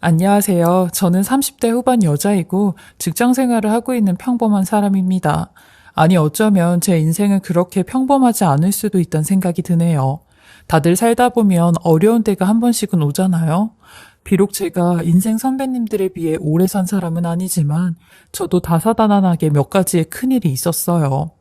안녕하세요. 저는 30대 후반 여자이고 직장 생활을 하고 있는 평범한 사람입니다. 아니, 어쩌면 제 인생은 그렇게 평범하지 않을 수도 있다는 생각이 드네요. 다들 살다 보면 어려운 때가 한 번씩은 오잖아요. 비록 제가 인생 선배님들에 비해 오래 산 사람은 아니지만 저도 다사다난하게 몇 가지의 큰일이 있었어요.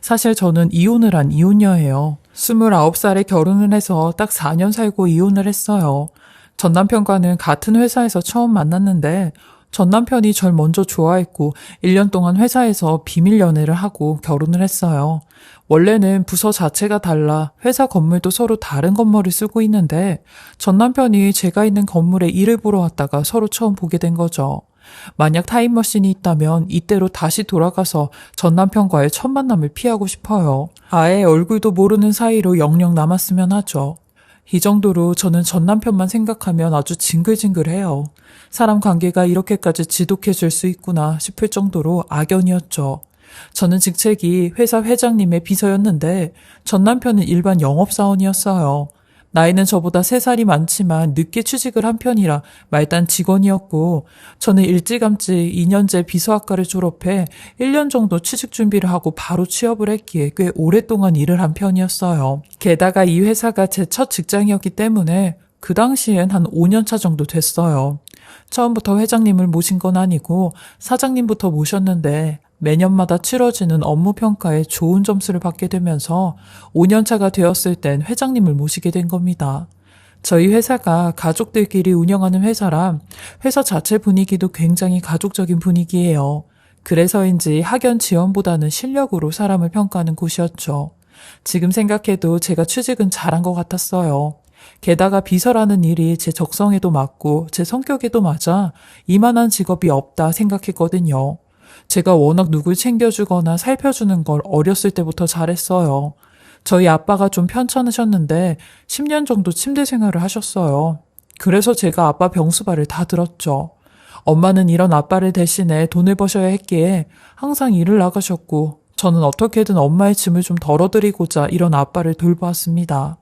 사실 저는 이혼을 한 이혼녀예요. 29살에 결혼을 해서 딱 4년 살고 이혼을 했어요. 전 남편과는 같은 회사에서 처음 만났는데 전 남편이 절 먼저 좋아했고 1년 동안 회사에서 비밀 연애를 하고 결혼을 했어요. 원래는 부서 자체가 달라 회사 건물도 서로 다른 건물을 쓰고 있는데 전 남편이 제가 있는 건물에 일을 보러 왔다가 서로 처음 보게 된 거죠. 만약 타임머신이 있다면 이때로 다시 돌아가서 전 남편과의 첫 만남을 피하고 싶어요. 아예 얼굴도 모르는 사이로 영영 남았으면 하죠. 이 정도로 저는 전 남편만 생각하면 아주 징글징글해요. 사람 관계가 이렇게까지 지독해질 수 있구나 싶을 정도로 악연이었죠. 저는 직책이 회사 회장님의 비서였는데 전 남편은 일반 영업사원이었어요. 나이는 저보다 3살이 많지만 늦게 취직을 한 편이라 말단 직원이었고 저는 일찌감치 2년제 비서학과를 졸업해 1년 정도 취직 준비를 하고 바로 취업을 했기에 꽤 오랫동안 일을 한 편이었어요. 게다가 이 회사가 제 첫 직장이었기 때문에 그 당시엔 한 5년 차 정도 됐어요. 처음부터 회장님을 모신 건 아니고 사장님부터 모셨는데 매년마다 치러지는 업무 평가에 좋은 점수를 받게 되면서 5년차가 되었을 땐 회장님을 모시게 된 겁니다. 저희 회사가 가족들끼리 운영하는 회사라 회사 자체 분위기도 굉장히 가족적인 분위기예요. 그래서인지 학연 지원보다는 실력으로 사람을 평가하는 곳이었죠. 지금 생각해도 제가 취직은 잘한 것 같았어요. 게다가 비서라는 일이 제 적성에도 맞고 제 성격에도 맞아 이만한 직업이 없다 생각했거든요. 제가 워낙 누굴 챙겨주거나 살펴주는 걸 어렸을 때부터 잘했어요. 저희 아빠가 좀 편찮으셨는데 10년 정도 침대 생활을 하셨어요. 그래서 제가 아빠 병수발을 다 들었죠. 엄마는 이런 아빠를 대신해 돈을 버셔야 했기에 항상 일을 나가셨고 저는 어떻게든 엄마의 짐을 좀 덜어드리고자 이런 아빠를 돌보았습니다.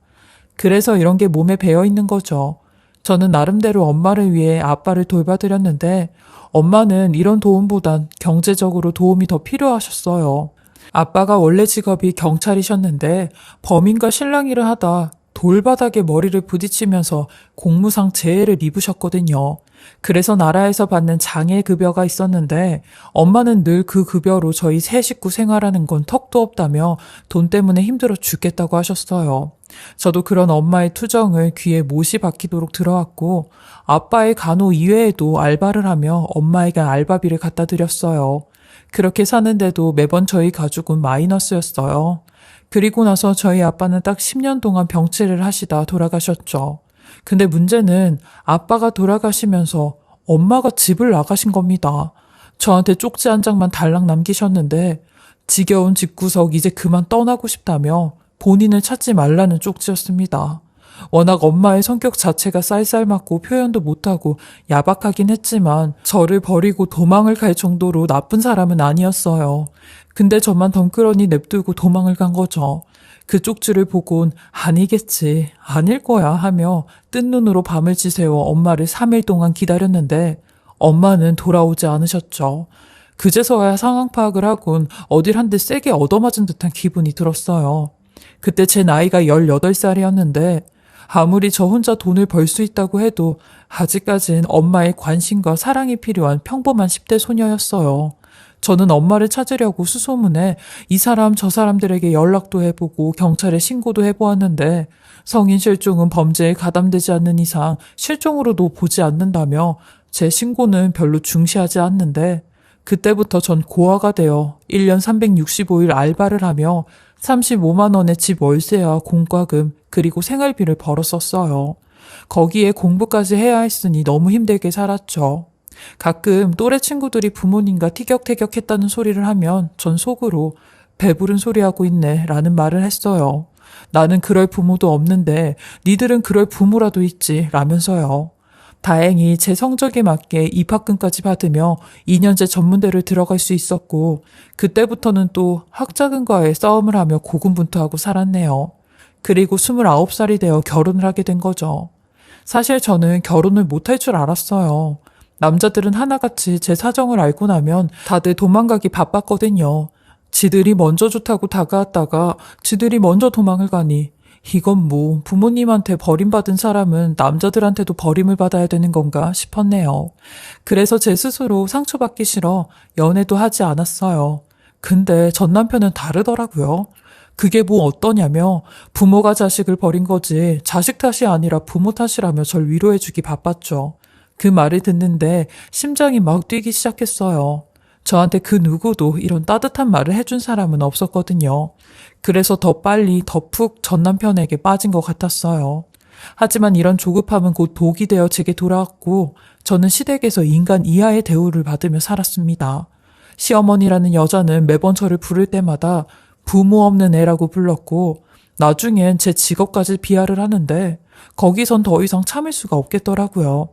그래서 이런 게 몸에 배어 있는 거죠. 저는 나름대로 엄마를 위해 아빠를 돌봐드렸는데 엄마는 이런 도움보단 경제적으로 도움이 더 필요하셨어요. 아빠가 원래 직업이 경찰이셨는데 범인과 실랑이를 하다 돌바닥에 머리를 부딪히면서 공무상 재해를 입으셨거든요. 그래서 나라에서 받는 장애급여가 있었는데 엄마는 늘 그 급여로 저희 세 식구 생활하는 건 턱도 없다며 돈 때문에 힘들어 죽겠다고 하셨어요. 저도 그런 엄마의 투정을 귀에 못이 박히도록 들어왔고 아빠의 간호 이외에도 알바를 하며 엄마에게 알바비를 갖다 드렸어요. 그렇게 사는데도 매번 저희 가족은 마이너스였어요. 그리고 나서 저희 아빠는 딱 10년 동안 병치레를 하시다 돌아가셨죠. 근데 문제는 아빠가 돌아가시면서 엄마가 집을 나가신 겁니다. 저한테 쪽지 한 장만 달랑 남기셨는데 지겨운 집구석 이제 그만 떠나고 싶다며 본인을 찾지 말라는 쪽지였습니다. 워낙 엄마의 성격 자체가 쌀쌀맞고 표현도 못하고 야박하긴 했지만 저를 버리고 도망을 갈 정도로 나쁜 사람은 아니었어요. 근데 저만 덩그러니 냅두고 도망을 간 거죠. 그 쪽지를 보곤 아니겠지, 아닐 거야 하며 뜬 눈으로 밤을 지새워 엄마를 3일 동안 기다렸는데 엄마는 돌아오지 않으셨죠. 그제서야 상황 파악을 하곤 어딜 한 대 세게 얻어맞은 듯한 기분이 들었어요. 그때 제 나이가 18살이었는데 아무리 저 혼자 돈을 벌 수 있다고 해도 아직까진 엄마의 관심과 사랑이 필요한 평범한 10대 소녀였어요. 저는 엄마를 찾으려고 수소문해 이 사람 저 사람들에게 연락도 해보고 경찰에 신고도 해보았는데 성인 실종은 범죄에 가담되지 않는 이상 실종으로도 보지 않는다며 제 신고는 별로 중시하지 않는데 그때부터 전 고아가 되어 1년 365일 알바를 하며 35만 원의 집 월세와 공과금 그리고 생활비를 벌었었어요. 거기에 공부까지 해야 했으니 너무 힘들게 살았죠. 가끔 또래 친구들이 부모님과 티격태격했다는 소리를 하면 전 속으로 배부른 소리하고 있네 라는 말을 했어요. 나는 그럴 부모도 없는데 니들은 그럴 부모라도 있지 라면서요. 다행히 제 성적에 맞게 입학금까지 받으며 2년제 전문대를 들어갈 수 있었고 그때부터는 또 학자금과의 싸움을 하며 고군분투하고 살았네요. 그리고 29살이 되어 결혼을 하게 된 거죠. 사실 저는 결혼을 못할 줄 알았어요. 남자들은 하나같이 제 사정을 알고 나면 다들 도망가기 바빴거든요. 지들이 먼저 좋다고 다가왔다가 지들이 먼저 도망을 가니 이건 뭐 부모님한테 버림받은 사람은 남자들한테도 버림을 받아야 되는 건가 싶었네요. 그래서 제 스스로 상처받기 싫어 연애도 하지 않았어요. 근데 전 남편은 다르더라고요. 그게 뭐 어떠냐며 부모가 자식을 버린 거지 자식 탓이 아니라 부모 탓이라며 절 위로해주기 바빴죠. 그 말을 듣는데 심장이 막 뛰기 시작했어요. 저한테 그 누구도 이런 따뜻한 말을 해준 사람은 없었거든요. 그래서 더 빨리 더 푹 전 남편에게 빠진 것 같았어요. 하지만 이런 조급함은 곧 독이 되어 제게 돌아왔고 저는 시댁에서 인간 이하의 대우를 받으며 살았습니다. 시어머니라는 여자는 매번 저를 부를 때마다 부모 없는 애라고 불렀고 나중엔 제 직업까지 비하를 하는데 거기선 더 이상 참을 수가 없겠더라고요.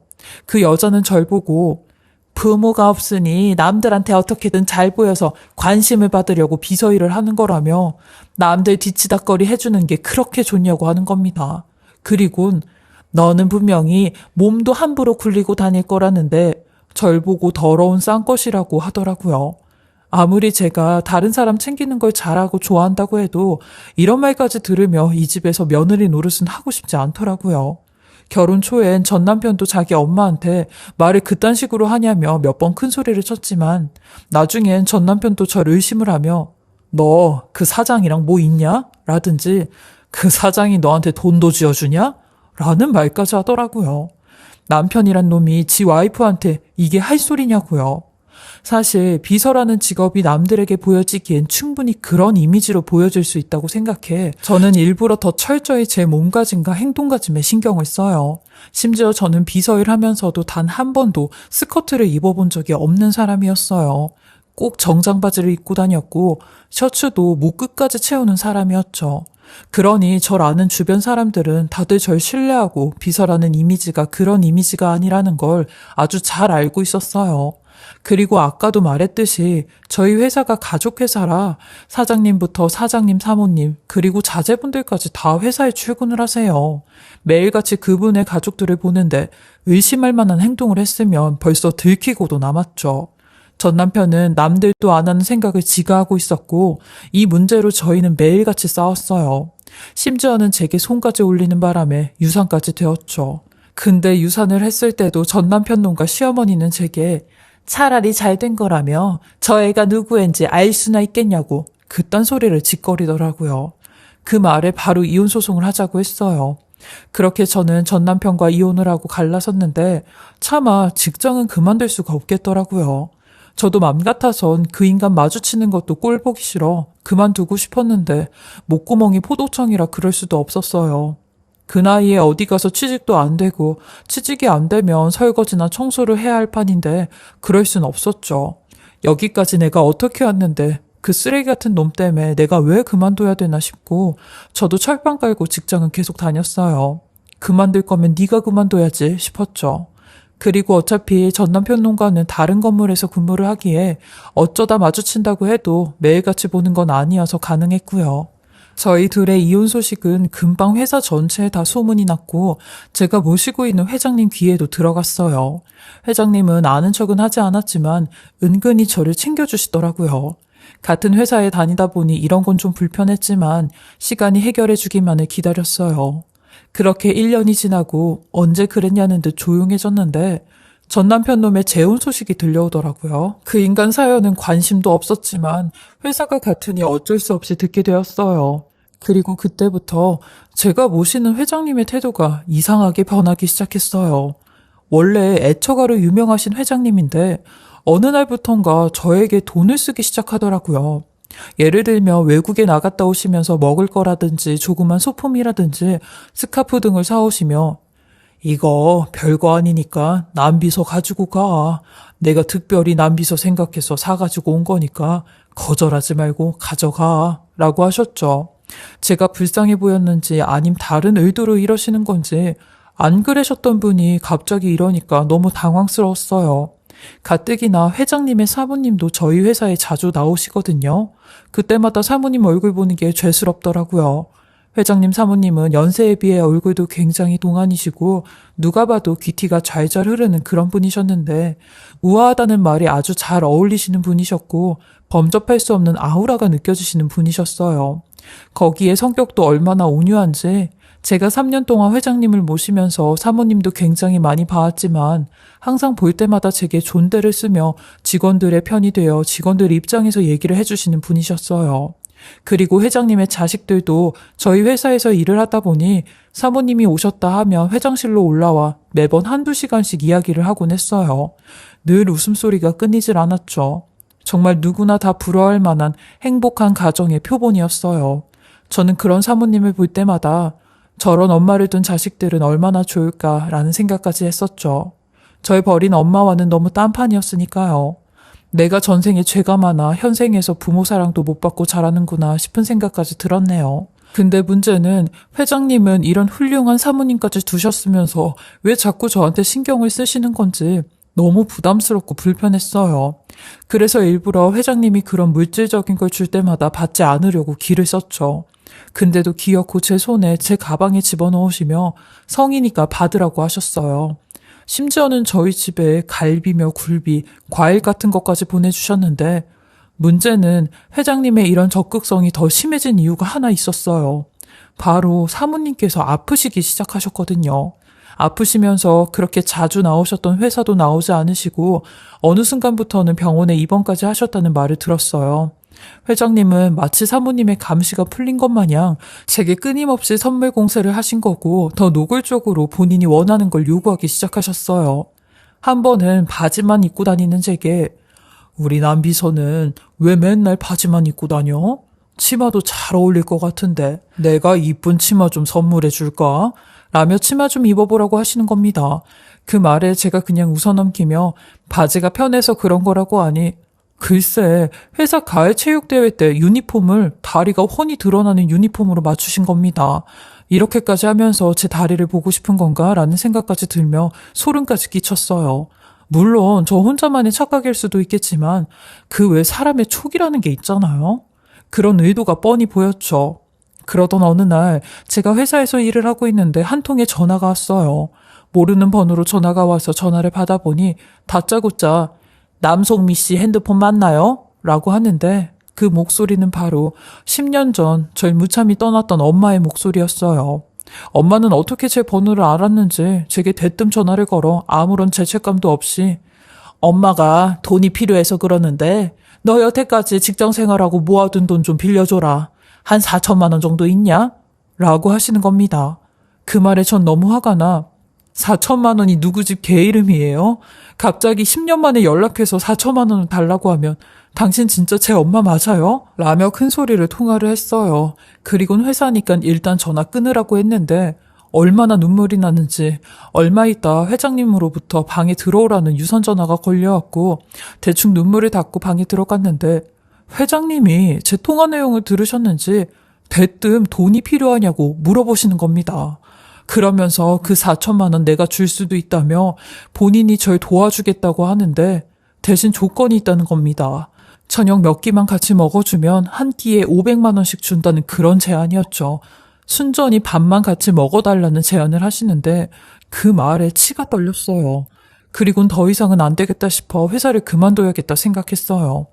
그 여자는 절 보고 부모가 없으니 남들한테 어떻게든 잘 보여서 관심을 받으려고 비서일을 하는 거라며 남들 뒤치다꺼리 해주는 게 그렇게 좋냐고 하는 겁니다. 그리곤 너는 분명히 몸도 함부로 굴리고 다닐 거라는데 절 보고 더러운 싼것이라고 하더라고요. 아무리 제가 다른 사람 챙기는 걸 잘하고 좋아한다고 해도 이런 말까지 들으며 이 집에서 며느리 노릇은 하고 싶지 않더라고요. 결혼 초엔 전 남편도 자기 엄마한테 말을 그딴 식으로 하냐며 몇 번 큰 소리를 쳤지만 나중엔 전 남편도 저를 의심을 하며 너 그 사장이랑 뭐 있냐? 라든지 그 사장이 너한테 돈도 쥐어주냐? 라는 말까지 하더라고요. 남편이란 놈이 지 와이프한테 이게 할 소리냐고요. 사실 비서라는 직업이 남들에게 보여지기엔 충분히 그런 이미지로 보여질 수 있다고 생각해 저는 일부러 더 철저히 제 몸가짐과 행동가짐에 신경을 써요. 심지어 저는 비서일 하면서도 단 한 번도 스커트를 입어본 적이 없는 사람이었어요. 꼭 정장 바지를 입고 다녔고 셔츠도 목 끝까지 채우는 사람이었죠. 그러니 절 아는 주변 사람들은 다들 절 신뢰하고 비서라는 이미지가 그런 이미지가 아니라는 걸 아주 잘 알고 있었어요. 그리고 아까도 말했듯이 저희 회사가 가족회사라 사장님부터 사장님 사모님 그리고 자제분들까지 다 회사에 출근을 하세요. 매일같이 그분의 가족들을 보는데 의심할 만한 행동을 했으면 벌써 들키고도 남았죠. 전 남편은 남들도 안 하는 생각을 지가 하고 있었고 이 문제로 저희는 매일같이 싸웠어요. 심지어는 제게 손까지 올리는 바람에 유산까지 되었죠. 근데 유산을 했을 때도 전 남편 놈과 시어머니는 제게 차라리 잘된 거라며 저 애가 누구인지 알 수나 있겠냐고 그딴 소리를 짓거리더라고요. 그 말에 바로 이혼 소송을 하자고 했어요. 그렇게 저는 전 남편과 이혼을 하고 갈라섰는데 차마 직장은 그만둘 수가 없겠더라고요. 저도 맘 같아선 그 인간 마주치는 것도 꼴 보기 싫어 그만두고 싶었는데 목구멍이 포도청이라 그럴 수도 없었어요. 그 나이에 어디 가서 취직도 안 되고 취직이 안 되면 설거지나 청소를 해야 할 판인데 그럴 순 없었죠. 여기까지 내가 어떻게 왔는데 그 쓰레기 같은 놈 때문에 내가 왜 그만둬야 되나 싶고 저도 철판 깔고 직장은 계속 다녔어요. 그만둘 거면 네가 그만둬야지 싶었죠. 그리고 어차피 전 남편 놈과는 다른 건물에서 근무를 하기에 어쩌다 마주친다고 해도 매일같이 보는 건 아니어서 가능했고요. 저희 둘의 이혼 소식은 금방 회사 전체에 다 소문이 났고 제가 모시고 있는 회장님 귀에도 들어갔어요. 회장님은 아는 척은 하지 않았지만 은근히 저를 챙겨주시더라고요. 같은 회사에 다니다 보니 이런 건 좀 불편했지만 시간이 해결해 주기만을 기다렸어요. 그렇게 1년이 지나고 언제 그랬냐는 듯 조용해졌는데 전 남편 놈의 재혼 소식이 들려오더라고요. 그 인간 사연은 관심도 없었지만 회사가 같으니 어쩔 수 없이 듣게 되었어요. 그리고 그때부터 제가 모시는 회장님의 태도가 이상하게 변하기 시작했어요. 원래 애처가로 유명하신 회장님인데 어느 날부턴가 저에게 돈을 쓰기 시작하더라고요. 예를 들면 외국에 나갔다 오시면서 먹을 거라든지 조그만 소품이라든지 스카프 등을 사오시며 이거 별거 아니니까 남비서 가지고 가. 내가 특별히 남비서 생각해서 사가지고 온 거니까 거절하지 말고 가져가. 라고 하셨죠. 제가 불쌍해 보였는지 아님 다른 의도로 이러시는 건지 안 그러셨던 분이 갑자기 이러니까 너무 당황스러웠어요. 가뜩이나 회장님의 사모님도 저희 회사에 자주 나오시거든요. 그때마다 사모님 얼굴 보는 게 죄스럽더라고요. 회장님 사모님은 연세에 비해 얼굴도 굉장히 동안이시고 누가 봐도 귀티가 잘잘 흐르는 그런 분이셨는데 우아하다는 말이 아주 잘 어울리시는 분이셨고 범접할 수 없는 아우라가 느껴지시는 분이셨어요. 거기에 성격도 얼마나 온유한지 제가 3년 동안 회장님을 모시면서 사모님도 굉장히 많이 봐왔지만 항상 볼 때마다 제게 존대를 쓰며 직원들의 편이 되어 직원들 입장에서 얘기를 해주시는 분이셨어요. 그리고 회장님의 자식들도 저희 회사에서 일을 하다 보니 사모님이 오셨다 하면 회장실로 올라와 매번 한두 시간씩 이야기를 하곤 했어요. 늘 웃음소리가 끊이질 않았죠. 정말 누구나 다 부러워할 만한 행복한 가정의 표본이었어요. 저는 그런 사모님을 볼 때마다 저런 엄마를 둔 자식들은 얼마나 좋을까라는 생각까지 했었죠. 절 버린 엄마와는 너무 딴판이었으니까요. 내가 전생에 죄가 많아 현생에서 부모 사랑도 못 받고 자라는구나 싶은 생각까지 들었네요. 근데 문제는 회장님은 이런 훌륭한 사모님까지 두셨으면서 왜 자꾸 저한테 신경을 쓰시는 건지 너무 부담스럽고 불편했어요. 그래서 일부러 회장님이 그런 물질적인 걸 줄 때마다 받지 않으려고 기를 썼죠. 근데도 기어코 제 손에 제 가방에 집어넣으시며 성이니까 받으라고 하셨어요. 심지어는 저희 집에 갈비며 굴비, 과일 같은 것까지 보내주셨는데 문제는 회장님의 이런 적극성이 더 심해진 이유가 하나 있었어요. 바로 사모님께서 아프시기 시작하셨거든요. 아프시면서 그렇게 자주 나오셨던 회사도 나오지 않으시고 어느 순간부터는 병원에 입원까지 하셨다는 말을 들었어요. 회장님은 마치 사모님의 감시가 풀린 것 마냥 제게 끊임없이 선물 공세를 하신 거고 더 노골적으로 본인이 원하는 걸 요구하기 시작하셨어요. 한 번은 바지만 입고 다니는 제게 우리 남비서는 왜 맨날 바지만 입고 다녀? 치마도 잘 어울릴 것 같은데 내가 이쁜 치마 좀 선물해 줄까? 라며 치마 좀 입어보라고 하시는 겁니다. 그 말에 제가 그냥 웃어넘기며 바지가 편해서 그런 거라고 하니 글쎄 회사 가을 체육대회 때 유니폼을 다리가 훤히 드러나는 유니폼으로 맞추신 겁니다. 이렇게까지 하면서 제 다리를 보고 싶은 건가 라는 생각까지 들며 소름까지 끼쳤어요. 물론 저 혼자만의 착각일 수도 있겠지만 그 외 사람의 촉이라는 게 있잖아요. 그런 의도가 뻔히 보였죠. 그러던 어느 날 제가 회사에서 일을 하고 있는데 한 통의 전화가 왔어요. 모르는 번호로 전화가 와서 전화를 받아보니 다짜고짜 남송미 씨 핸드폰 맞나요? 라고 하는데 그 목소리는 바로 10년 전 절 무참히 떠났던 엄마의 목소리였어요. 엄마는 어떻게 제 번호를 알았는지 제게 대뜸 전화를 걸어 아무런 죄책감도 없이 엄마가 돈이 필요해서 그러는데 너 여태까지 직장 생활하고 모아둔 돈 좀 빌려줘라. 한 4천만 원 정도 있냐? 라고 하시는 겁니다. 그 말에 전 너무 화가 나 4천만 원이 누구 집 개 이름이에요? 갑자기 10년 만에 연락해서 4천만 원을 달라고 하면 당신 진짜 제 엄마 맞아요? 라며 큰 소리를 통화를 했어요. 그리곤 회사니까 일단 전화 끊으라고 했는데 얼마나 눈물이 나는지 얼마 있다 회장님으로부터 방에 들어오라는 유선 전화가 걸려왔고 대충 눈물을 닦고 방에 들어갔는데 회장님이 제 통화 내용을 들으셨는지 대뜸 돈이 필요하냐고 물어보시는 겁니다. 그러면서 그 4천만 원 내가 줄 수도 있다며 본인이 절 도와주겠다고 하는데 대신 조건이 있다는 겁니다. 저녁 몇 끼만 같이 먹어주면 한 끼에 500만 원씩 준다는 그런 제안이었죠. 순전히 밥만 같이 먹어달라는 제안을 하시는데 그 말에 치가 떨렸어요. 그리곤 더 이상은 안 되겠다 싶어 회사를 그만둬야겠다 생각했어요.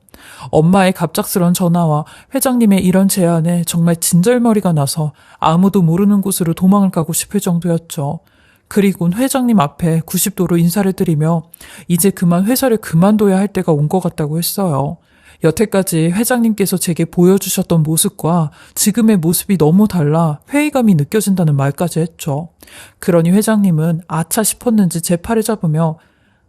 엄마의 갑작스런 전화와 회장님의 이런 제안에 정말 진절머리가 나서 아무도 모르는 곳으로 도망을 가고 싶을 정도였죠. 그리곤 회장님 앞에 90도로 인사를 드리며 이제 그만 회사를 그만둬야 할 때가 온 것 같다고 했어요. 여태까지 회장님께서 제게 보여주셨던 모습과 지금의 모습이 너무 달라 회의감이 느껴진다는 말까지 했죠. 그러니 회장님은 아차 싶었는지 제 팔을 잡으며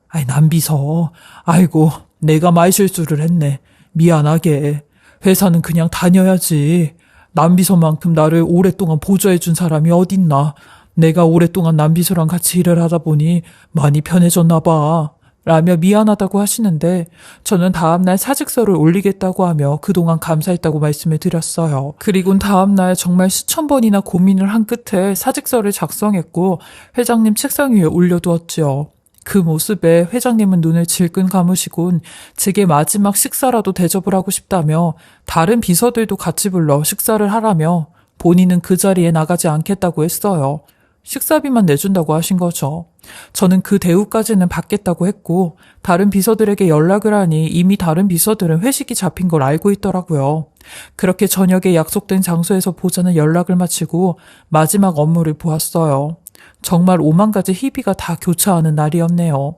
아이 남비서 아이고 내가 말실수를 했네. 미안하게. 회사는 그냥 다녀야지. 남비서만큼 나를 오랫동안 보조해준 사람이 어딨나. 내가 오랫동안 남비서랑 같이 일을 하다 보니 많이 편해졌나 봐. 라며 미안하다고 하시는데 저는 다음날 사직서를 올리겠다고 하며 그동안 감사했다고 말씀을 드렸어요. 그리곤 다음날 정말 수천 번이나 고민을 한 끝에 사직서를 작성했고 회장님 책상 위에 올려두었지요. 그 모습에 회장님은 눈을 질끈 감으시곤 제게 마지막 식사라도 대접을 하고 싶다며 다른 비서들도 같이 불러 식사를 하라며 본인은 그 자리에 나가지 않겠다고 했어요. 식사비만 내준다고 하신 거죠. 저는 그 대우까지는 받겠다고 했고 다른 비서들에게 연락을 하니 이미 다른 비서들은 회식이 잡힌 걸 알고 있더라고요. 그렇게 저녁에 약속된 장소에서 보자는 연락을 마치고 마지막 업무를 보았어요. 정말 5만 가지 희비가 다 교차하는 날이었네요.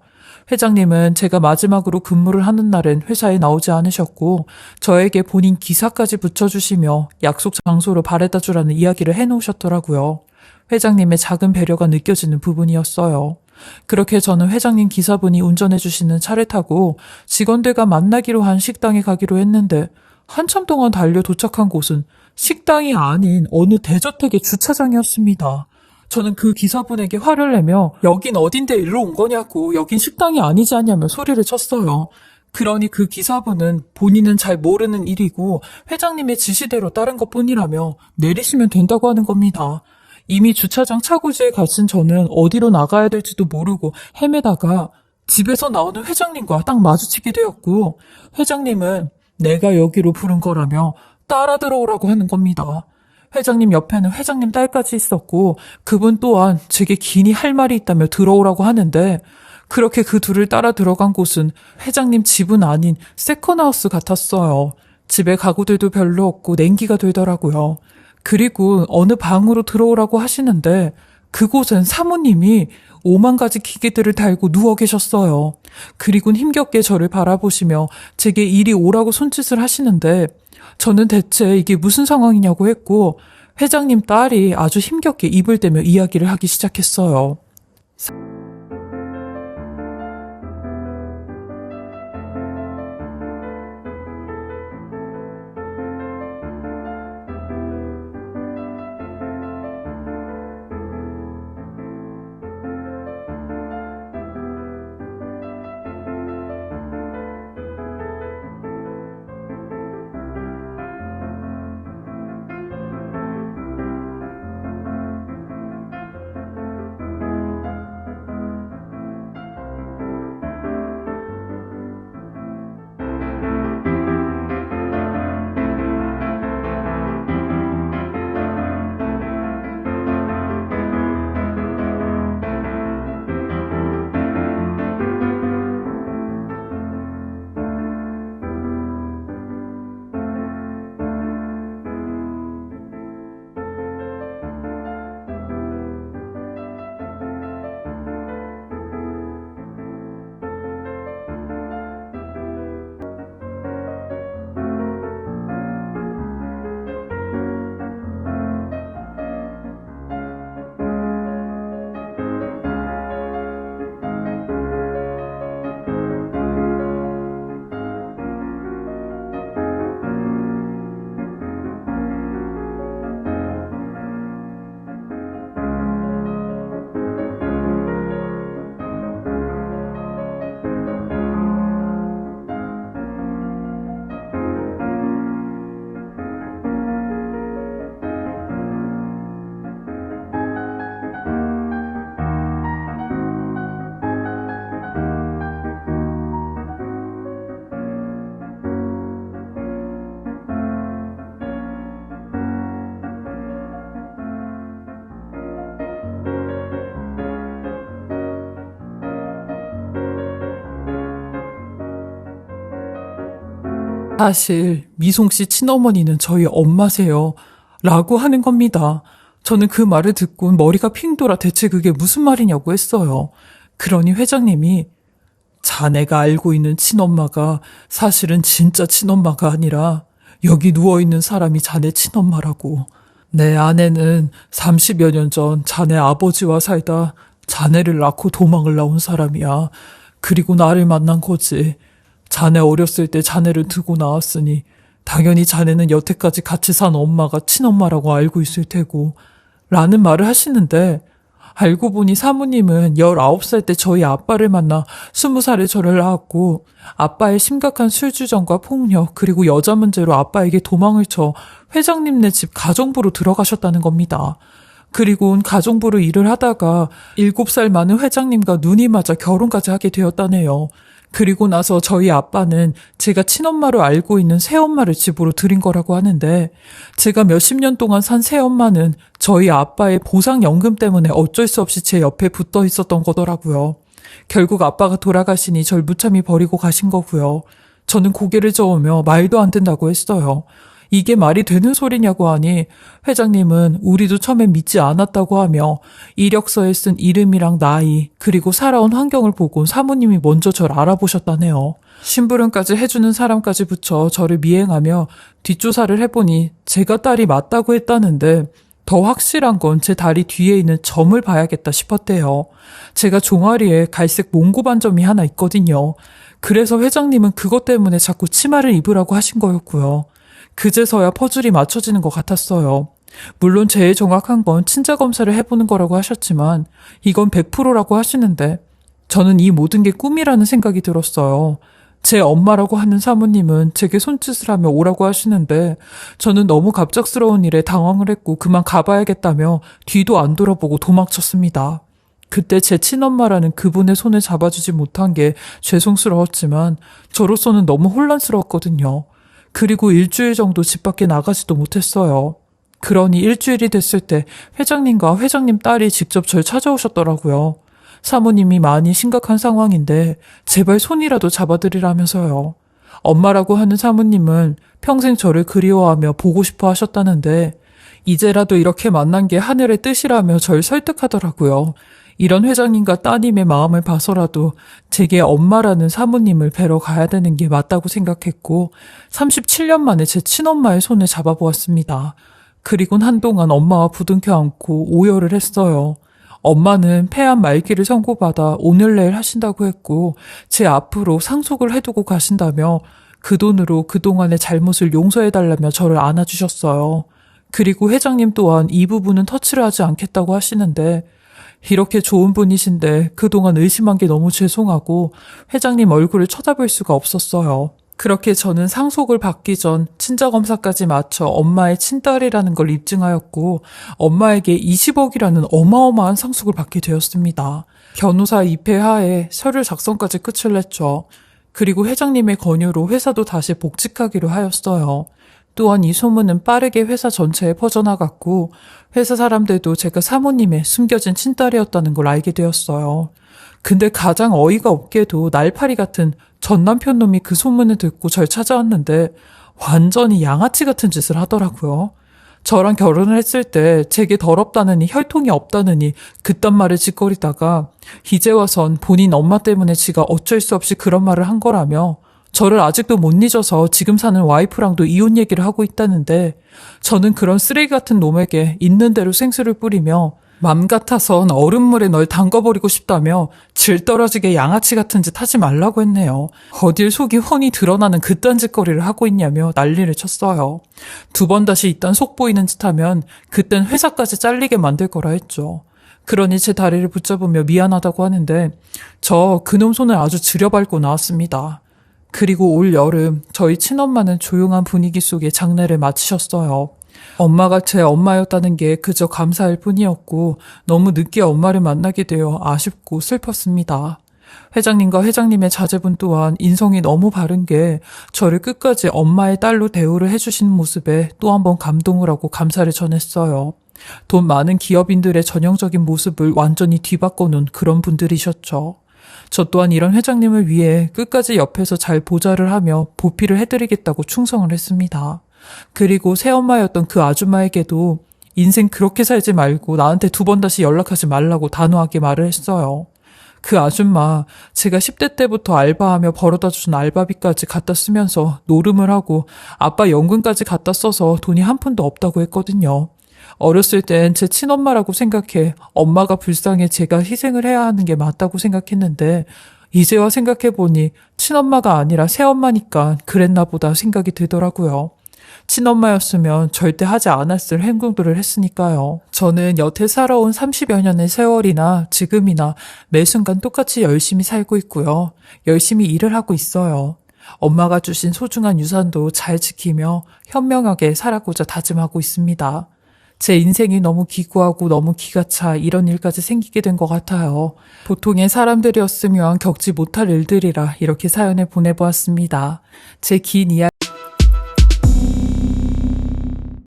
회장님은 제가 마지막으로 근무를 하는 날엔 회사에 나오지 않으셨고 저에게 본인 기사까지 붙여주시며 약속 장소로 바래다 주라는 이야기를 해놓으셨더라고요. 회장님의 작은 배려가 느껴지는 부분이었어요. 그렇게 저는 회장님 기사분이 운전해 주시는 차를 타고 직원들과 만나기로 한 식당에 가기로 했는데 한참 동안 달려 도착한 곳은 식당이 아닌 어느 대저택의 주차장이었습니다. 저는 그 기사분에게 화를 내며 여긴 어딘데 일로 온 거냐고 여긴 식당이 아니지 않냐며 소리를 쳤어요. 그러니 그 기사분은 본인은 잘 모르는 일이고 회장님의 지시대로 따른 것뿐이라며 내리시면 된다고 하는 겁니다. 이미 주차장 차고지에 갇힌 저는 어디로 나가야 될지도 모르고 헤매다가 집에서 나오는 회장님과 딱 마주치게 되었고 회장님은 내가 여기로 부른 거라며 따라 들어오라고 하는 겁니다. 회장님 옆에는 회장님 딸까지 있었고 그분 또한 제게 긴히 할 말이 있다며 들어오라고 하는데 그렇게 그 둘을 따라 들어간 곳은 회장님 집은 아닌 세컨하우스 같았어요. 집에 가구들도 별로 없고 냉기가 되더라고요. 그리고 어느 방으로 들어오라고 하시는데 그곳엔 사모님이 5만 가지 기계들을 달고 누워 계셨어요. 그리고는 힘겹게 저를 바라보시며 제게 이리 오라고 손짓을 하시는데 저는 대체 이게 무슨 상황이냐고 했고 회장님 딸이 아주 힘겹게 입을 대며 이야기를 하기 시작했어요. 사실 미송 씨 친어머니는 저희 엄마세요. 라고 하는 겁니다. 저는 그 말을 듣고 머리가 핑 돌아 대체 그게 무슨 말이냐고 했어요. 그러니 회장님이 자네가 알고 있는 친엄마가 사실은 진짜 친엄마가 아니라 여기 누워있는 사람이 자네 친엄마라고. 내 아내는 30여 년 전 자네 아버지와 살다 자네를 낳고 도망을 나온 사람이야. 그리고 나를 만난 거지. 자네 어렸을 때 자네를 두고 나왔으니 당연히 자네는 여태까지 같이 산 엄마가 친엄마라고 알고 있을 테고 라는 말을 하시는데 알고 보니 사모님은 19살 때 저희 아빠를 만나 20살에 저를 낳았고 아빠의 심각한 술주정과 폭력 그리고 여자 문제로 아빠에게 도망을 쳐 회장님네 집 가정부로 들어가셨다는 겁니다. 그리고 가정부로 일을 하다가 7살 많은 회장님과 눈이 맞아 결혼까지 하게 되었다네요. 그리고 나서 저희 아빠는 제가 친엄마로 알고 있는 새엄마를 집으로 들인 거라고 하는데 제가 몇십 년 동안 산 새엄마는 저희 아빠의 보상연금 때문에 어쩔 수 없이 제 옆에 붙어 있었던 거더라고요. 결국 아빠가 돌아가시니 절 무참히 버리고 가신 거고요. 저는 고개를 저으며 말도 안 된다고 했어요. 이게 말이 되는 소리냐고 하니 회장님은 우리도 처음엔 믿지 않았다고 하며 이력서에 쓴 이름이랑 나이 그리고 살아온 환경을 보고 사모님이 먼저 절 알아보셨다네요. 심부름까지 해주는 사람까지 붙여 저를 미행하며 뒷조사를 해보니 제가 딸이 맞다고 했다는데 더 확실한 건 제 다리 뒤에 있는 점을 봐야겠다 싶었대요. 제가 종아리에 갈색 몽고 반점이 하나 있거든요. 그래서 회장님은 그것 때문에 자꾸 치마를 입으라고 하신 거였고요. 그제서야 퍼즐이 맞춰지는 것 같았어요. 물론 제일 정확한 건 친자 검사를 해보는 거라고 하셨지만 이건 100%라고 하시는데 저는 이 모든 게 꿈이라는 생각이 들었어요. 제 엄마라고 하는 사모님은 제게 손짓을 하며 오라고 하시는데 저는 너무 갑작스러운 일에 당황을 했고 그만 가봐야겠다며 뒤도 안 돌아보고 도망쳤습니다. 그때 제 친엄마라는 그분의 손을 잡아주지 못한 게 죄송스러웠지만 저로서는 너무 혼란스러웠거든요. 그리고 일주일 정도 집 밖에 나가지도 못했어요. 그러니 일주일이 됐을 때 회장님과 회장님 딸이 직접 절 찾아오셨더라고요. 사모님이 많이 심각한 상황인데 제발 손이라도 잡아드리라면서요. 엄마라고 하는 사모님은 평생 저를 그리워하며 보고 싶어 하셨다는데 이제라도 이렇게 만난 게 하늘의 뜻이라며 절 설득하더라고요. 이런 회장님과 따님의 마음을 봐서라도 제게 엄마라는 사모님을 뵈러 가야 되는 게 맞다고 생각했고 37년 만에 제 친엄마의 손을 잡아보았습니다. 그리곤 한동안 엄마와 부둥켜 안고 오열을 했어요. 엄마는 폐암 말기를 선고받아 오늘 내일 하신다고 했고 제 앞으로 상속을 해두고 가신다며 그 돈으로 그동안의 잘못을 용서해달라며 저를 안아주셨어요. 그리고 회장님 또한 이 부분은 터치를 하지 않겠다고 하시는데 이렇게 좋은 분이신데 그동안 의심한 게 너무 죄송하고 회장님 얼굴을 쳐다볼 수가 없었어요. 그렇게 저는 상속을 받기 전 친자검사까지 마쳐 엄마의 친딸이라는 걸 입증하였고 엄마에게 20억이라는 어마어마한 상속을 받게 되었습니다. 변호사 입회하에 서류 작성까지 끝을 냈죠. 그리고 회장님의 권유로 회사도 다시 복직하기로 하였어요. 또한 이 소문은 빠르게 회사 전체에 퍼져나갔고 회사 사람들도 제가 사모님의 숨겨진 친딸이었다는 걸 알게 되었어요. 근데 가장 어이가 없게도 날파리 같은 전 남편 놈이 그 소문을 듣고 절 찾아왔는데 완전히 양아치 같은 짓을 하더라고요. 저랑 결혼을 했을 때 제게 더럽다느니 혈통이 없다느니 그딴 말을 짓거리다가 이제 와선 본인 엄마 때문에 지가 어쩔 수 없이 그런 말을 한 거라며 저를 아직도 못 잊어서 지금 사는 와이프랑도 이혼 얘기를 하고 있다는데 저는 그런 쓰레기 같은 놈에게 있는 대로 생수를 뿌리며 맘 같아선 얼음물에 널 담궈버리고 싶다며 질 떨어지게 양아치 같은 짓 하지 말라고 했네요. 어딜 속이 훤히 드러나는 그딴 짓거리를 하고 있냐며 난리를 쳤어요. 2번 다시 이딴 속 보이는 짓 하면 그땐 회사까지 잘리게 만들 거라 했죠. 그러니 제 다리를 붙잡으며 미안하다고 하는데 저 그놈 손을 아주 들여밟고 나왔습니다. 그리고 올 여름 저희 친엄마는 조용한 분위기 속에 장례를 마치셨어요. 엄마가 제 엄마였다는 게 그저 감사할 뿐이었고 너무 늦게 엄마를 만나게 되어 아쉽고 슬펐습니다. 회장님과 회장님의 자제분 또한 인성이 너무 바른 게 저를 끝까지 엄마의 딸로 대우를 해주신 모습에 또 한 번 감동을 하고 감사를 전했어요. 돈 많은 기업인들의 전형적인 모습을 완전히 뒤바꿔놓은 그런 분들이셨죠. 저 또한 이런 회장님을 위해 끝까지 옆에서 잘 보좌를 하며 보필을 해드리겠다고 충성을 했습니다. 그리고 새엄마였던 그 아줌마에게도 인생 그렇게 살지 말고 나한테 2번 다시 연락하지 말라고 단호하게 말을 했어요. 그 아줌마 제가 10대 때부터 알바하며 벌어다준 알바비까지 갖다 쓰면서 노름을 하고 아빠 연금까지 갖다 써서 돈이 한 푼도 없다고 했거든요. 어렸을 땐 제 친엄마라고 생각해 엄마가 불쌍해 제가 희생을 해야 하는 게 맞다고 생각했는데 이제와 생각해보니 친엄마가 아니라 새엄마니까 그랬나 보다 생각이 들더라고요. 친엄마였으면 절대 하지 않았을 행동들을 했으니까요. 저는 여태 살아온 30여 년의 세월이나 지금이나 매 순간 똑같이 열심히 살고 있고요. 열심히 일을 하고 있어요. 엄마가 주신 소중한 유산도 잘 지키며 현명하게 살아고자 다짐하고 있습니다. 제 인생이 너무 기구하고 너무 기가 차 이런 일까지 생기게 된 것 같아요. 보통의 사람들이었으면 겪지 못할 일들이라 이렇게 사연을 보내보았습니다. 제 긴 이야기